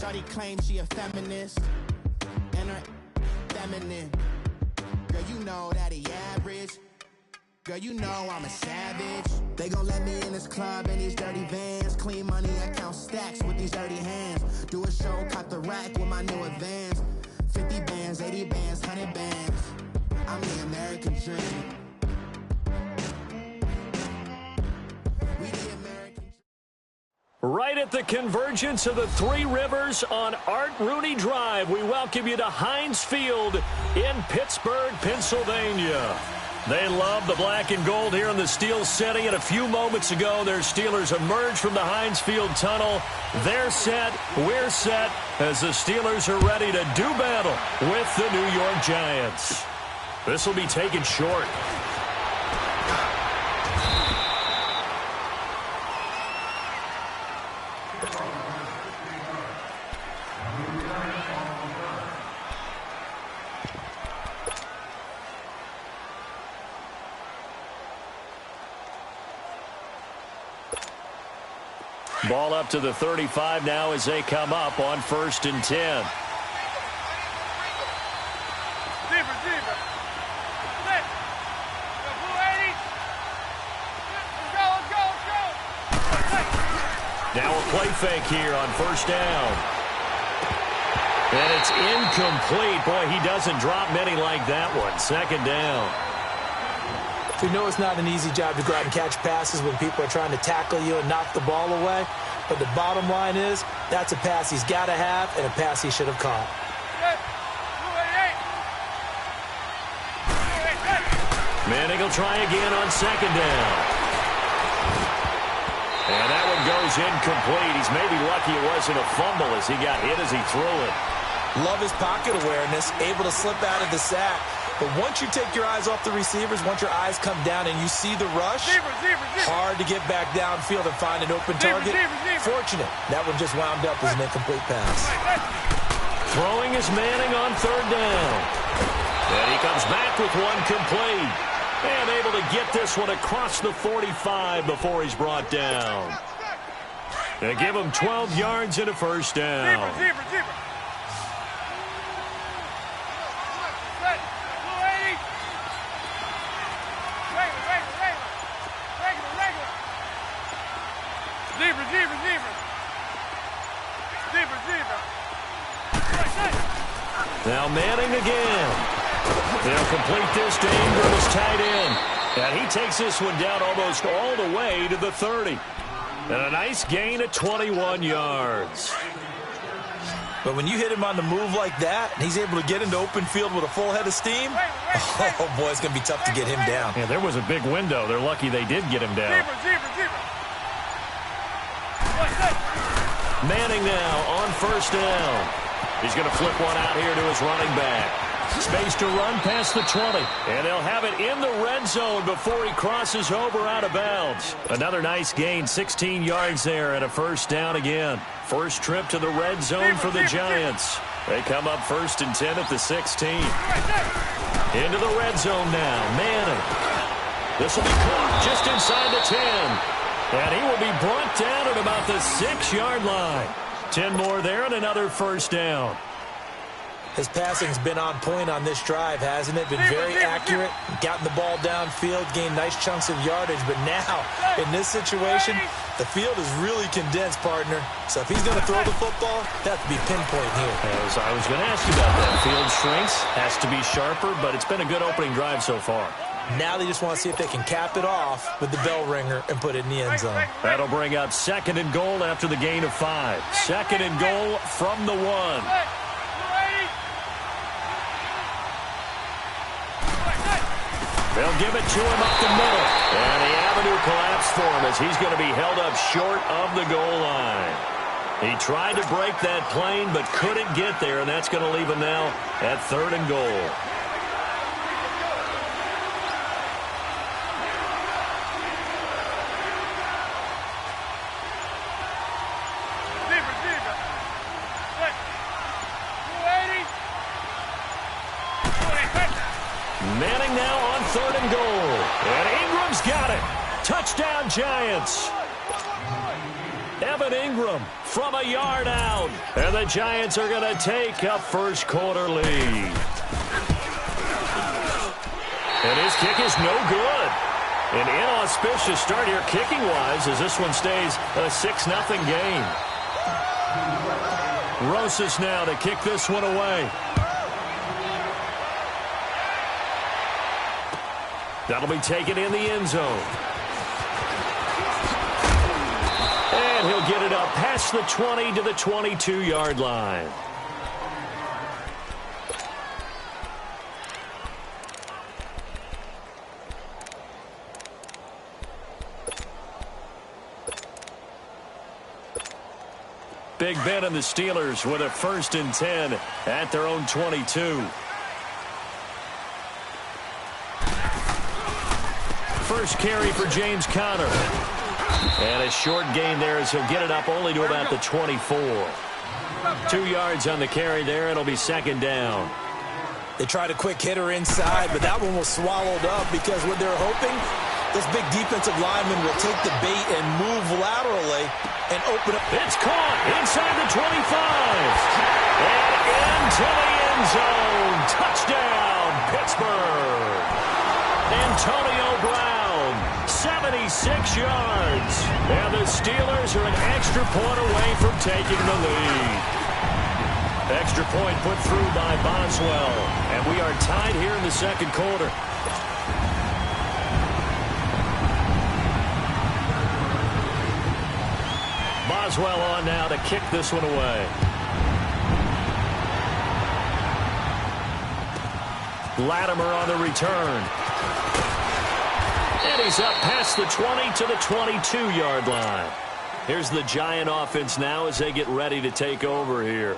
Shawty claims she a feminist, and her feminine. Girl, you know that he average. Girl, you know I'm a savage. They gon' let me in this club in these dirty vans. Clean money, I count stacks with these dirty hands. Do a show, cop the rack with my new advance. 50 bands, 80 bands, 100 bands. I'm the American dream. We the American. Right at the convergence of the Three Rivers on Art Rooney Drive, we welcome you to Heinz Field in Pittsburgh, Pennsylvania. They love the black and gold here in the Steel City, and a few moments ago, their Steelers emerged from the Heinz Field tunnel. They're set, we're set, as the Steelers are ready to do battle with the New York Giants. This will be taken short. Ball up to the 35 now as they come up on 1st and 10. Now a play fake here on 1st down. And it's incomplete. Boy, he doesn't drop many like that one. 2nd down. We know it's not an easy job to go out and catch passes when people are trying to tackle you and knock the ball away. But the bottom line is, that's a pass he's got to have and a pass he should have caught. Manning will try again on 2nd down. And that one goes incomplete. He's maybe lucky it wasn't a fumble as he got hit as he threw it. Love his pocket awareness, able to slip out of the sack. But once you take your eyes off the receivers, once your eyes come down and you see the rush, hard to get back downfield and find an open target. Fortunate, that one just wound up as an incomplete pass. Throwing is Manning on 3rd down. And he comes back with one complete. And able to get this one across the 45 before he's brought down. They give him 12 yards and a 1st down. Now Manning again. They'll complete this to Ingram as tight end. And he takes this one down almost all the way to the 30. And a nice gain of 21 yards. But when you hit him on the move like that, and he's able to get into open field with a full head of steam, oh boy, it's going to be tough to get him down. Yeah, there was a big window. They're lucky they did get him down. Manning now on 1st down. He's going to flip one out here to his running back. Space to run past the 20. And they'll have it in the red zone before he crosses over out of bounds. Another nice gain, 16 yards there and a 1st down again. First trip to the red zone for the Giants. They come up 1st and 10 at the 16. Into the red zone now. Manning. This will be caught just inside the 10. And he will be brought down at about the 6-yard line. 10 more there and another 1st down. His passing's been on point on this drive, hasn't it? Been very accurate, gotten the ball downfield, gained nice chunks of yardage. But now, in this situation, the field is really condensed, partner. So if he's going to throw the football, that would be pinpoint here. I was going to ask you about that. Field shrinks, has to be sharper, but it's been a good opening drive so far. Now they just want to see if they can cap it off with the bell ringer and put it in the end zone. That'll bring up 2nd and goal after the gain of 5. 2nd and goal from the 1. They'll give it to him up the middle. And the avenue collapsed for him as he's going to be held up short of the goal line. He tried to break that plane but couldn't get there, and that's going to leave him now at 3rd and goal. Manning now on 3rd and goal. And Ingram's got it. Touchdown, Giants. Evan Ingram from a yard out. And the Giants are going to take a first quarter lead. And his kick is no good. An inauspicious start here kicking-wise as this one stays a 6-0 game. Rosas now to kick this one away. That'll be taken in the end zone. And he'll get it up past the 20 to the 22-yard line. Big Ben and the Steelers with a 1st and 10 at their own 22. First carry for James Conner. And a short gain there as he'll get it up only to about the 24. 2 yards on the carry there. It'll be 2nd down. They tried a quick hitter inside, but that one was swallowed up because what they're hoping, this big defensive lineman will take the bait and move laterally and open up. It's caught inside the 25. And into the end zone. Touchdown, Pittsburgh. Antonio Brown, 76 yards. And the Steelers are an extra point away from taking the lead. Extra point put through by Boswell. And we are tied here in the 2nd quarter. Boswell on now to kick this one away. Latimer on the return. And he's up past the 20 to the 22-yard line. Here's the Giant offense now as they get ready to take over here.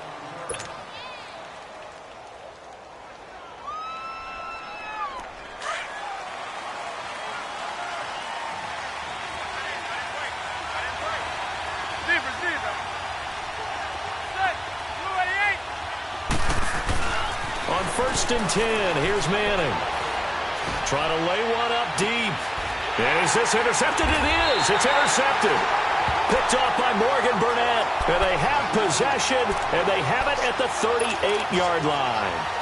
On 1st and 10, here's Manning. Trying to lay one up deep. And is this intercepted? It is. It's intercepted. Picked off by Morgan Burnett. And they have possession, and they have it at the 38-yard line.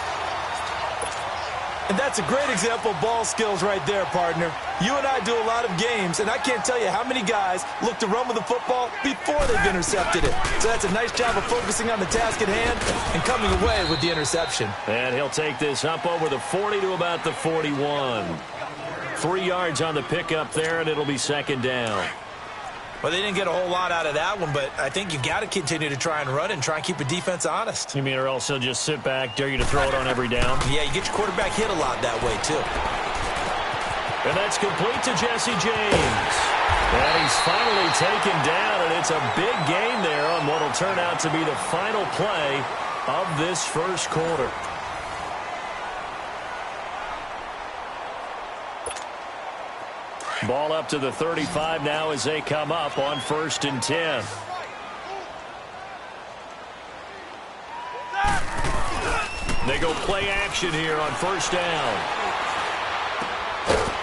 And that's a great example of ball skills right there, partner. You and I do a lot of games, and I can't tell you how many guys look to run with the football before they've intercepted it. So that's a nice job of focusing on the task at hand and coming away with the interception. And he'll take this up over the 40 to about the 41. 3 yards on the pickup there, and it'll be 2nd down. Well, they didn't get a whole lot out of that one, but I think you got to continue to try and run and try and keep the defense honest. You mean or else he'll just sit back, dare you to throw it on every down? Yeah, you get your quarterback hit a lot that way, too. And that's complete to Jesse James. And he's finally taken down, and it's a big gain there on what will turn out to be the final play of this 1st quarter. Ball up to the 35 now as they come up on 1st and 10. They go play action here on 1st down.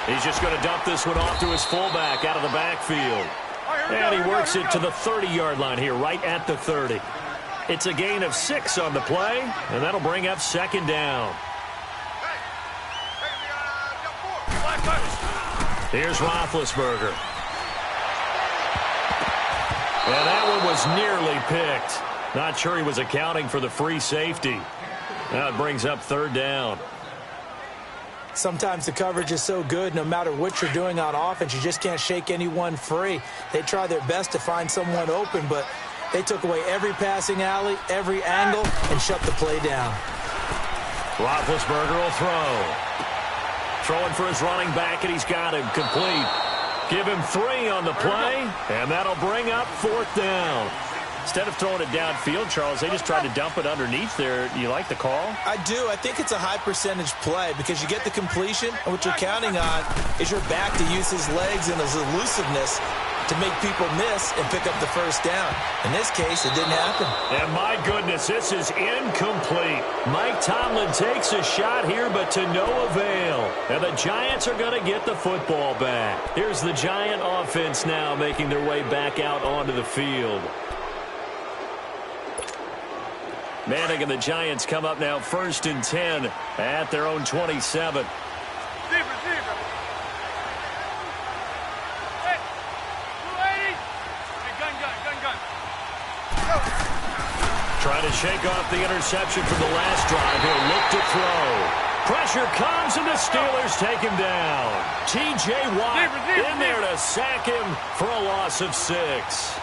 He's just going to dump this one off to his fullback out of the backfield. And he works it to the 30-yard line here, right at the 30. It's a gain of 6 on the play, and that'll bring up 2nd down. Here's Roethlisberger. And that one was nearly picked. Not sure he was accounting for the free safety. Now it brings up 3rd down. Sometimes the coverage is so good, no matter what you're doing on offense, you just can't shake anyone free. They try their best to find someone open, but they took away every passing alley, every angle, and shut the play down. Roethlisberger will throw. Throwing for his running back, and he's got him complete. Give him 3 on the play, and that'll bring up 4th down. Instead of throwing it downfield, Charles, they just tried to dump it underneath there. You like the call? I do. I think it's a high percentage play because you get the completion, and what you're counting on is your back to use his legs and his elusiveness to make people miss and pick up the 1st down. In this case, it didn't happen. And my goodness, goodness, this is incomplete. Mike Tomlin takes a shot here, but to no avail. And the Giants are going to get the football back. Here's the Giant offense now making their way back out onto the field. Manning and the Giants come up now 1st and 10 at their own 27. Trying to shake off the interception from the last drive. He'll look to throw. Pressure comes, and the Steelers take him down. T.J. Watt in there to sack him for a loss of 6.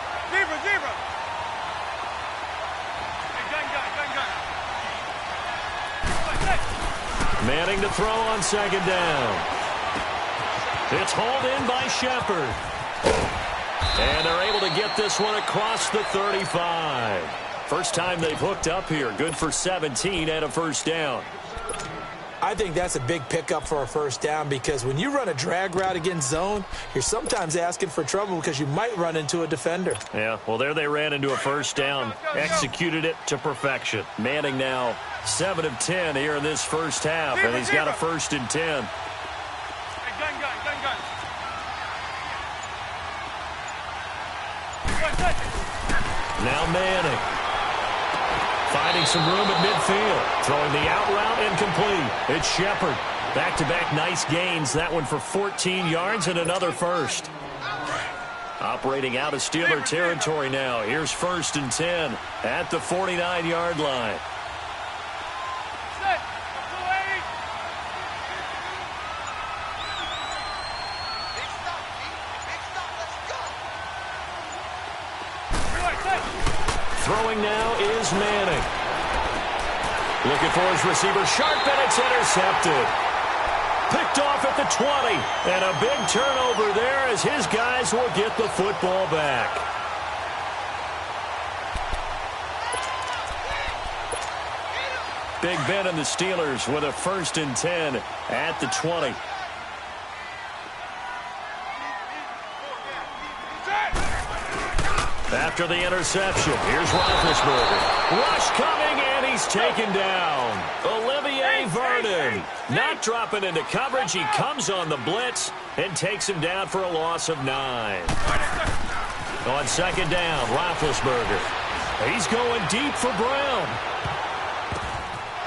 Manning to throw on 2nd down. It's hauled in by Shepard. And they're able to get this one across the 35. First time they've hooked up here. Good for 17 and a first down. I think that's a big pickup for a first down because when you run a drag route against zone, you're sometimes asking for trouble because you might run into a defender. Yeah, well, there they ran into a first down. Executed it to perfection. Manning now 7 of 10 here in this first half, and he's got a 1st and 10. Now Manning. Finding some room at midfield. Throwing the out route incomplete. It's Shepard. Back-to-back nice gains. That one for 14 yards and another first. Operating out of Steeler territory now. Here's 1st and 10 at the 49-yard line. Throwing now is Manning. Looking for his receiver, sharp, and it's intercepted. Picked off at the 20, and a big turnover there as his guys will get the football back. Big Ben and the Steelers with a 1st and 10 at the 20. After the interception, here's Roethlisberger. Rush coming, and he's taken down. Olivier Vernon not dropping into coverage. He comes on the blitz and takes him down for a loss of 9. On 2nd down, Roethlisberger. He's going deep for Brown.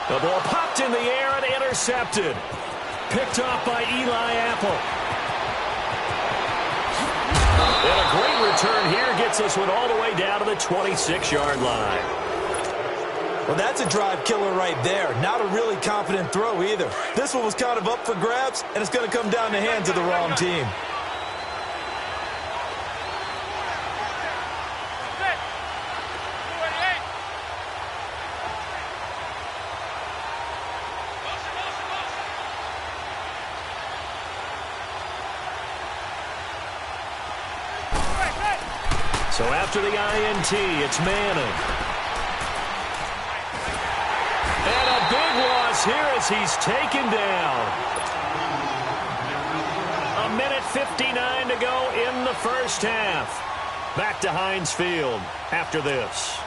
The ball popped in the air and intercepted. Picked off by Eli Apple. And a great return here gets this one all the way down to the 26-yard line. Well, that's a drive killer right there. Not a really confident throw either. This one was kind of up for grabs, and it's going to come down the hands of the wrong team. So after the INT, it's Manning. And a big loss here as he's taken down. 1:59 to go in the first half. Back to Heinz Field after this.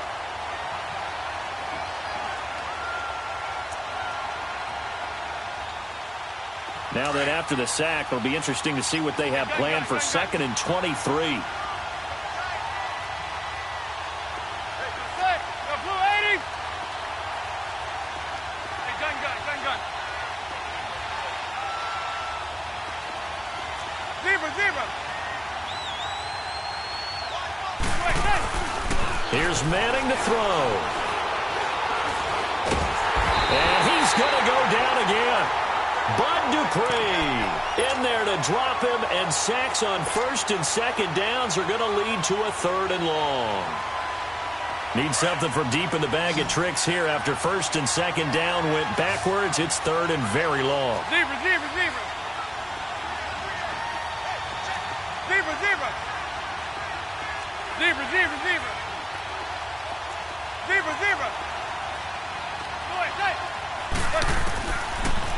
Now that after the sack, it'll be interesting to see what they have planned for 2nd and 23. Here's Manning to throw. And he's going to go down again. Bud Dupree in there to drop him, and sacks on 1st and 2nd downs are going to lead to a 3rd and long. Need something from deep in the bag of tricks here after 1st and 2nd down went backwards. It's 3rd and very long.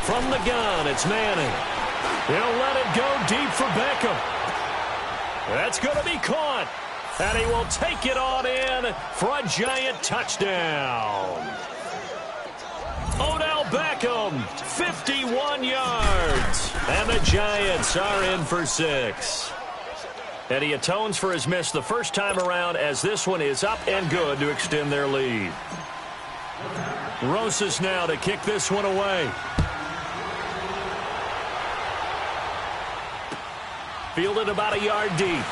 From the gun, it's Manning. He'll let it go deep for Beckham. That's going to be caught. And he will take it on in for a giant touchdown. Odell Beckham, 51 yards. And the Giants are in for 6. And he atones for his miss the first time around, as this one is up and good to extend their lead. Rosas now to kick this one away. Fielded about a yard deep.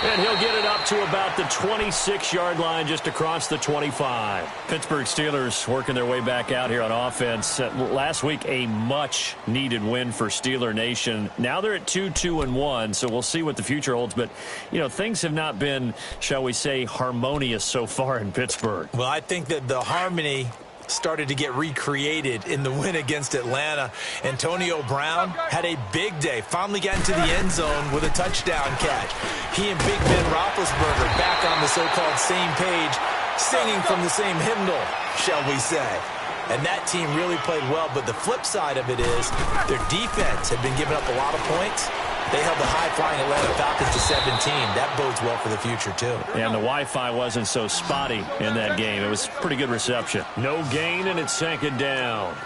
And he'll get it up to about the 26-yard line, just across the 25. Pittsburgh Steelers working their way back out here on offense. Last week, a much-needed win for Steeler Nation. Now they're at 2-2-1, so we'll see what the future holds. But, you know, things have not been, shall we say, harmonious so far in Pittsburgh. Well, I think that the harmony started to get recreated in the win against Atlanta. Antonio Brown had a big day, finally got into the end zone with a touchdown catch. He and Big Ben Roethlisberger back on the so-called same page, singing from the same hymnal, shall we say. And that team really played well, but the flip side of it is their defense had been giving up a lot of points. They held the high-flying Atlanta Falcons to 17. That bodes well for the future, too. And the Wi-Fi wasn't so spotty in that game. It was pretty good reception. No gain, and it's second down.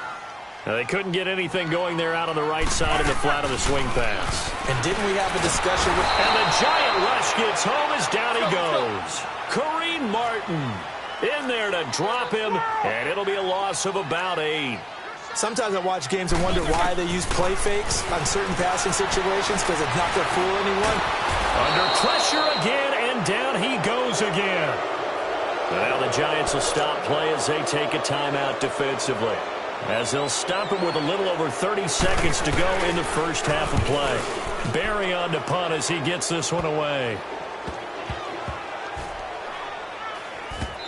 Now, they couldn't get anything going there out on the right side of the flat of the swing pass. And didn't we have a discussion with... And the giant rush gets home as down he goes. Kareem Martin in there to drop him, and it'll be a loss of about 8. Sometimes I watch games and wonder why they use play fakes on certain passing situations, because it's not going to fool anyone. Under pressure again, and down he goes again. Now the Giants will stop play as they take a timeout defensively, as they'll stop it with a little over 30 seconds to go in the first half of play. Barry on to punt as he gets this one away.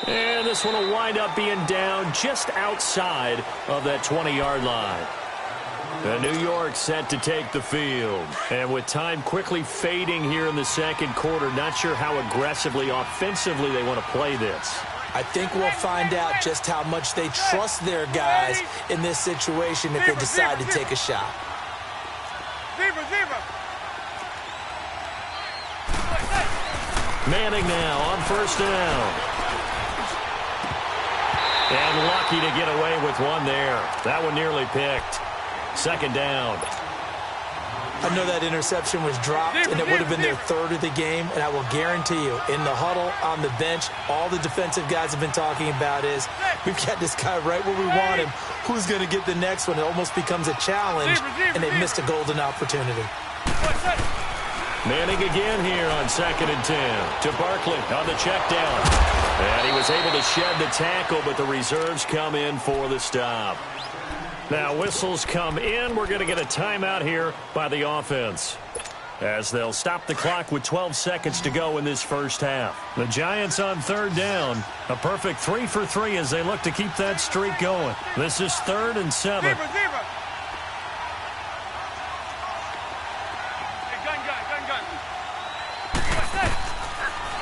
And this one will wind up being down just outside of that 20-yard line. And New York set to take the field. And with time quickly fading here in the second quarter, not sure how aggressively, offensively they want to play this. I think we'll find out just how much they trust their guys in this situation if they decide to take a shot. Manning now on first down. And lucky to get away with one there. That one nearly picked. Second down. I know that interception was dropped, and it would have been their third of the game, and I will guarantee you, in the huddle, on the bench, all the defensive guys have been talking about is, we've got this guy right where we want him. Who's going to get the next one? It almost becomes a challenge, and they missed a golden opportunity. Manning again here on 2nd and 10 to Barkley on the check down. And he was able to shed the tackle, but the reserves come in for the stop. Now whistles come in. We're going to get a timeout here by the offense, as they'll stop the clock with 12 seconds to go in this first half. The Giants on third down. A perfect 3 for 3 as they look to keep that streak going. This is 3rd and 7.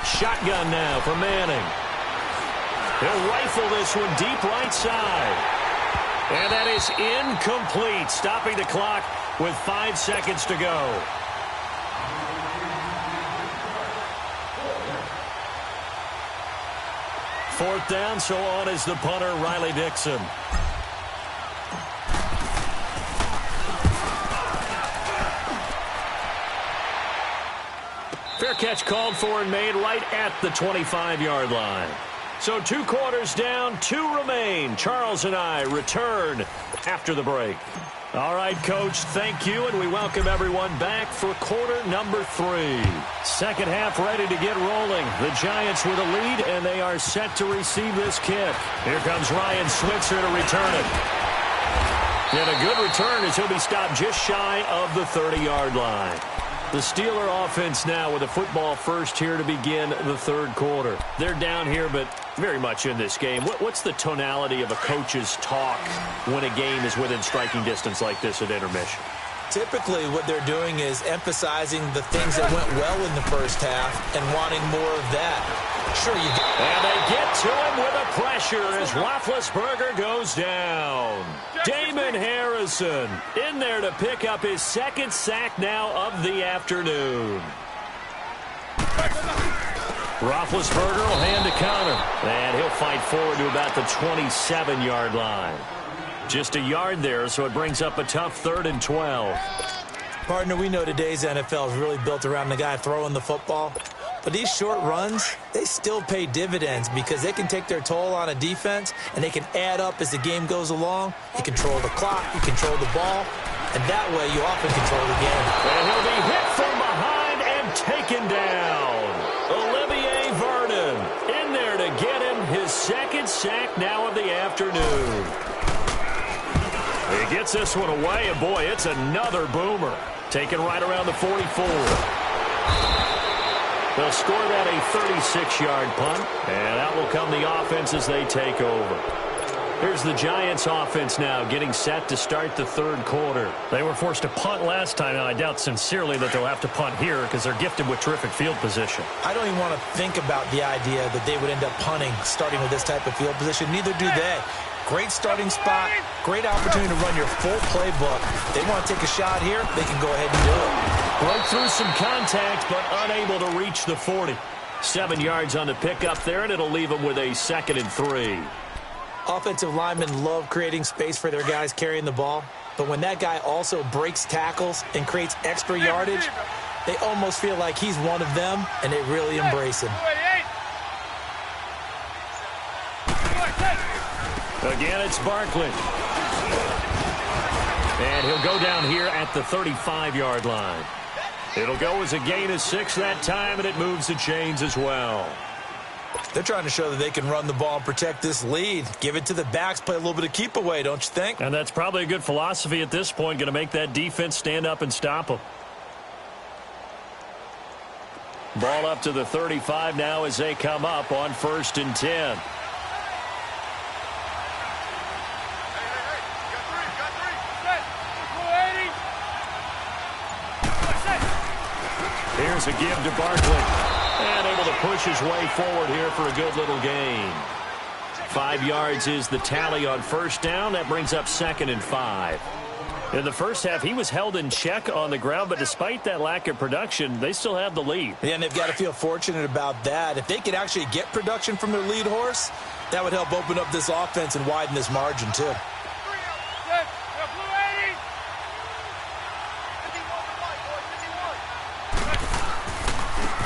Shotgun now for Manning. He'll rifle this one deep right side. And that is incomplete, stopping the clock with 5 seconds to go. Fourth down, so on is the punter, Riley Dixon. Fair catch called for and made right at the 25-yard line. So 2 quarters down, 2 remain. Charles and I return after the break. All right, Coach, thank you, and we welcome everyone back for quarter number 3. Second half ready to get rolling. The Giants with a lead, and they are set to receive this kick. Here comes Ryan Switzer to return it. And a good return as he'll be stopped just shy of the 30-yard line. The Steeler offense now with a football first here to begin the third quarter. They're down here, but very much in this game. What's the tonality of a coach's talk when a game is within striking distance like this at intermission? Typically, what they're doing is emphasizing the things that went well in the first half and wanting more of that. Sure, you get. And they get to him with a pressure as Roethlisberger goes down. Damon Harrison in there to pick up his second sack now of the afternoon. Roethlisberger will hand to counter, and he'll fight forward to about the 27-yard line. Just a yard there, so it brings up a tough 3rd and 12. Partner, we know today's NFL is really built around the guy throwing the football. But these short runs, they still pay dividends because they can take their toll on a defense, and they can add up as the game goes along. You control the clock, you control the ball, and that way you often control the game. And he'll be hit from behind and taken down. Olivier Vernon in there to get him his second sack now of the afternoon. He gets this one away, and boy, it's another boomer. Taken right around the 44. They'll score that a 36-yard punt, and out will come the offense as they take over. Here's the Giants offense now getting set to start the 3rd quarter. They were forced to punt last time, and I doubt sincerely that they'll have to punt here because they're gifted with terrific field position. I don't even want to think about the idea that they would end up punting starting with this type of field position. Neither do they. Great starting spot, great opportunity to run your full playbook. They want to take a shot here, they can go ahead and do it. Broke through some contact, but unable to reach the 40. 7 yards on the pickup there, and it'll leave them with a 2nd and 3. Offensive linemen love creating space for their guys carrying the ball, but when that guy also breaks tackles and creates extra yardage, they almost feel like he's one of them, and they really embrace him. Again, it's Barkley. And he'll go down here at the 35-yard line. It'll go as a gain of 6 that time, and it moves the chains as well. They're trying to show that they can run the ball and protect this lead. Give it to the backs, play a little bit of keep away, don't you think? And that's probably a good philosophy at this point, going to make that defense stand up and stop them. Ball up to the 35 now as they come up on 1st and 10. Here's a give to Barkley. And able to push his way forward here for a good little gain. 5 yards is the tally on 1st down. That brings up 2nd and 5. In the first half, he was held in check on the ground, but despite that lack of production, they still have the lead. Yeah, and they've got to feel fortunate about that. If they could actually get production from their lead horse, that would help open up this offense and widen this margin, too.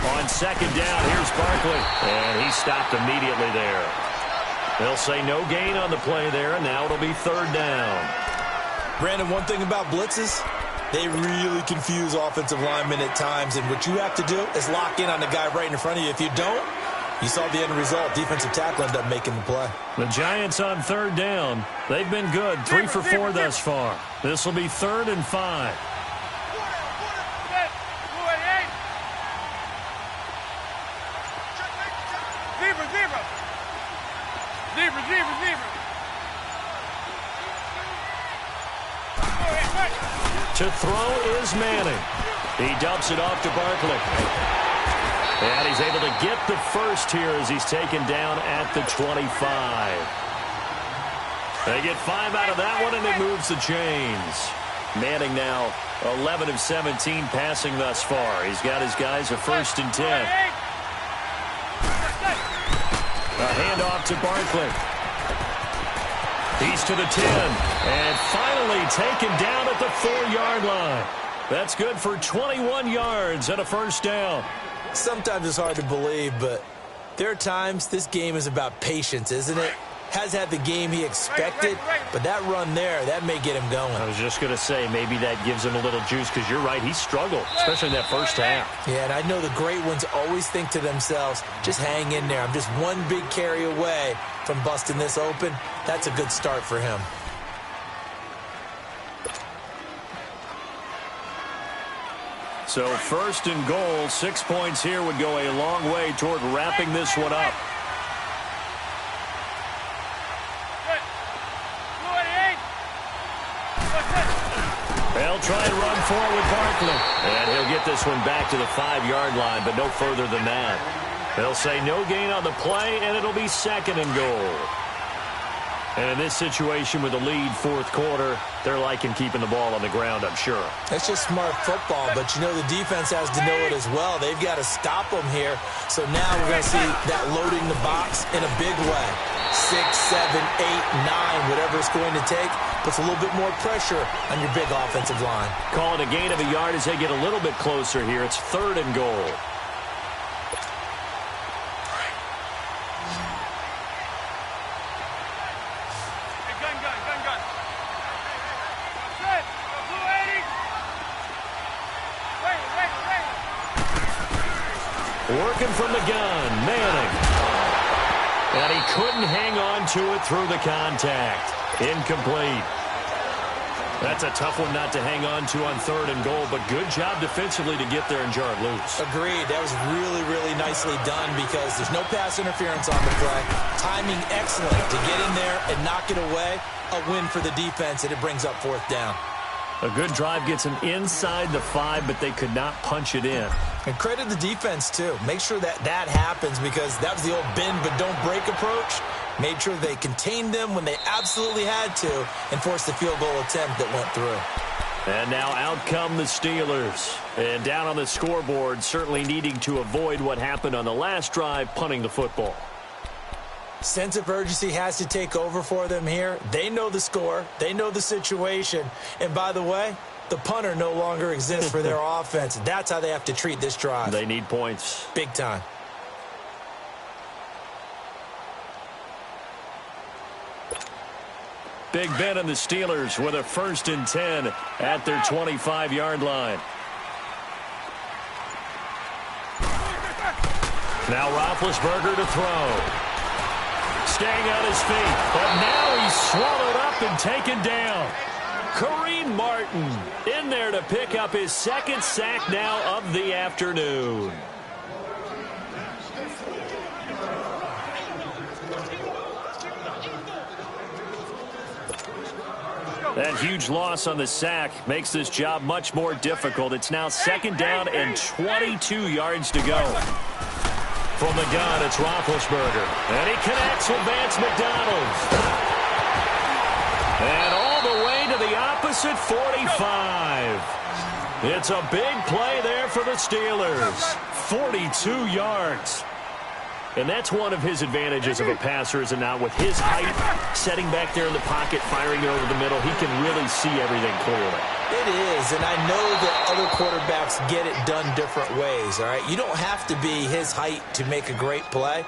On 2nd down, here's Barkley. And he stopped immediately there. They'll say no gain on the play there, and now it'll be 3rd down. Brandon, one thing about blitzes, they really confuse offensive linemen at times, and what you have to do is lock in on the guy right in front of you. If you don't, you saw the end result. Defensive tackle ended up making the play. The Giants on 3rd down. They've been good, 3 for 4 thus far. This will be 3rd and 5. To throw is Manning. He dumps it off to Barkley. And he's able to get the first here as he's taken down at the 25. They get 5 out of that one, and it moves the chains. Manning now 11 of 17 passing thus far. He's got his guys a 1st and 10. A handoff to Barkley. He's to the 10. And finally taken down at the 4-yard line. That's good for 21 yards and a 1st down. Sometimes it's hard to believe, but there are times this game is about patience, isn't it? Has had the game he expected, but that run there, that may get him going. I was just going to say, maybe that gives him a little juice, because you're right, he struggled, especially in that first half. Yeah, and I know the great ones always think to themselves, just hang in there. I'm just one big carry away from busting this open. That's a good start for him. So 1st and goal, 6 points here would go a long way toward wrapping this one up. They'll try and run forward with Barkley. And he'll get this one back to the 5-yard line, but no further than that. They'll say no gain on the play, and it'll be second and goal. And in this situation with the lead fourth quarter, they're liking keeping the ball on the ground, I'm sure. That's just smart football, but you know the defense has to know it as well. They've got to stop them here. So now we're going to see that loading the box in a big way. 6, 7, 8, 9, whatever it's going to take, puts a little bit more pressure on your big offensive line. Calling a gain of a yard as they get a little bit closer here. It's third and goal. Working from the gun, Manning. And he couldn't hang on to it through the contact. Incomplete. That's a tough one not to hang on to on third and goal, but good job defensively to get there and jar it loose. Agreed. That was really, really nicely done because there's no pass interference on the play. Timing excellent to get in there and knock it away. A win for the defense, and it brings up fourth down. A good drive gets them inside the 5, but they could not punch it in. And credit the defense, too. Make sure that that happens because that was the old bend but don't break approach. Made sure they contained them when they absolutely had to and forced the field goal attempt that went through. And now out come the Steelers. And down on the scoreboard, certainly needing to avoid what happened on the last drive, punting the football. Sense of urgency has to take over for them here. They know the score. They know the situation. And by the way, the punter no longer exists for their offense. That's how they have to treat this drive. They need points. Big time. Big Ben and the Steelers with a 1st and 10 at their 25-yard line. Now Roethlisberger to throw. Staying on his feet, but now he's swallowed up and taken down. Kareem Martin in there to pick up his 2nd sack now of the afternoon. That huge loss on the sack makes this job much more difficult. It's now 2nd down and 22 yards to go. From the gun, it's Roethlisberger. And he connects with Vance McDonald. And all the way to the opposite 45. It's a big play there for the Steelers. 42 yards. And that's one of his advantages of a passer, is it not? With his height, setting back there in the pocket, firing it over the middle, he can really see everything clearly. It is, and I know that other quarterbacks get it done different ways, all right? You don't have to be his height to make a great play,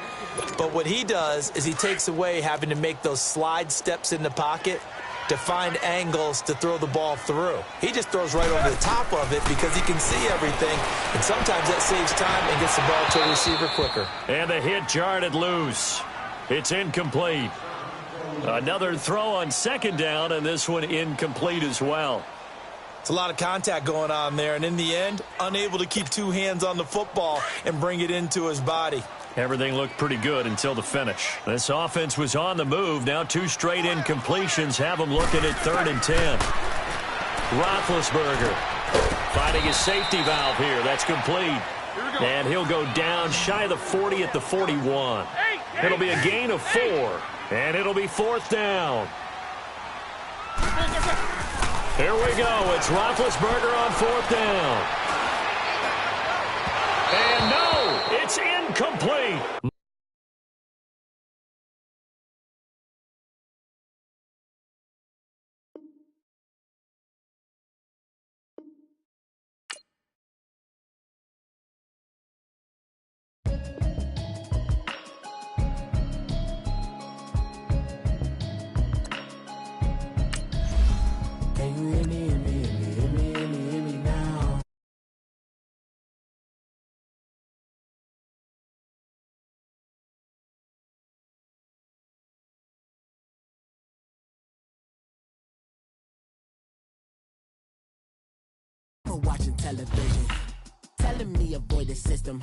but what he does is he takes away having to make those slide steps in the pocket to find angles to throw the ball through. He just throws right over the top of it because he can see everything, and sometimes that saves time and gets the ball to a receiver quicker. And the hit jarred it loose. It's incomplete. Another throw on 2nd down, and this one incomplete as well. It's a lot of contact going on there, and in the end, unable to keep 2 hands on the football and bring it into his body. Everything looked pretty good until the finish. This offense was on the move. Now 2 straight incompletions have them looking at 3rd and 10. Roethlisberger finding his safety valve here. That's complete. And he'll go down shy of the 40 at the 41. It'll be a gain of 4. And it'll be 4th down. Here we go. It's Roethlisberger on 4th down. And no, it's incomplete. Can you hear me, hear me, hear me, hear me, hear me, hear me now? Watching television, telling me avoid the system.